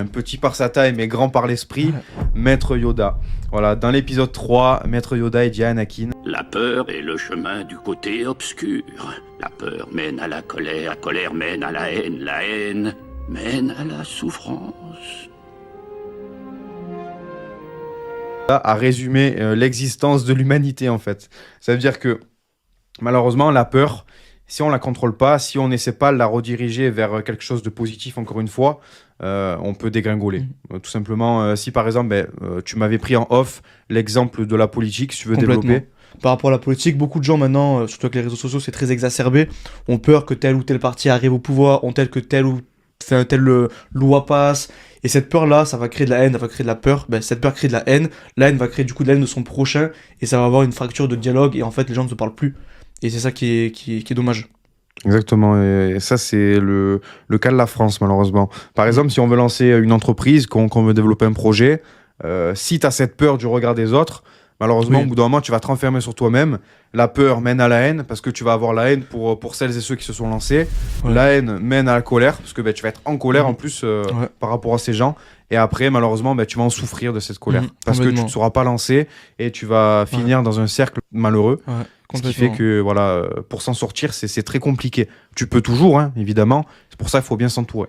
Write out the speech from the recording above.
Un petit par sa taille, mais grand par l'esprit, Maître Yoda. Voilà, dans l'épisode 3, Maître Yoda dit à Anakin. La peur est le chemin du côté obscur. La peur mène à la colère mène à la haine mène à la souffrance. À résumer l'existence de l'humanité, en fait. Ça veut dire que, malheureusement, la peur, si on la contrôle pas, si on n'essaie pas de la rediriger vers quelque chose de positif, encore une fois, on peut dégringoler. Tout simplement, si par exemple, tu m'avais pris en off l'exemple de la politique, si tu veux développer. Par rapport à la politique, beaucoup de gens maintenant, surtout avec les réseaux sociaux, c'est très exacerbé, ont peur que tel ou tel parti arrive au pouvoir, ont tel que telle loi passe, et cette peur-là, ça va créer de la haine, ça va créer de la peur, cette peur crée de la haine va créer du coup de la haine de son prochain, et ça va avoir une fracture de dialogue, et en fait les gens ne se parlent plus, et c'est ça qui est dommage. Exactement, et ça c'est le cas de la France malheureusement. Par exemple, si on veut lancer une entreprise, qu'on veut développer un projet, si tu as cette peur du regard des autres, malheureusement Oui. au bout d'un moment tu vas te renfermer sur toi-même. La peur mène à la haine parce que tu vas avoir la haine pour celles et ceux qui se sont lancés. Ouais. La haine mène à la colère parce que tu vas être en colère en plus par rapport à ces gens. Et après malheureusement tu vas en souffrir de cette colère parce que tu ne sauras pas lancer et tu vas finir dans un cercle malheureux. Ce qui fait que voilà, pour s'en sortir, c'est très compliqué. Tu peux toujours, hein, évidemment. C'est pour ça qu'il faut bien s'entourer.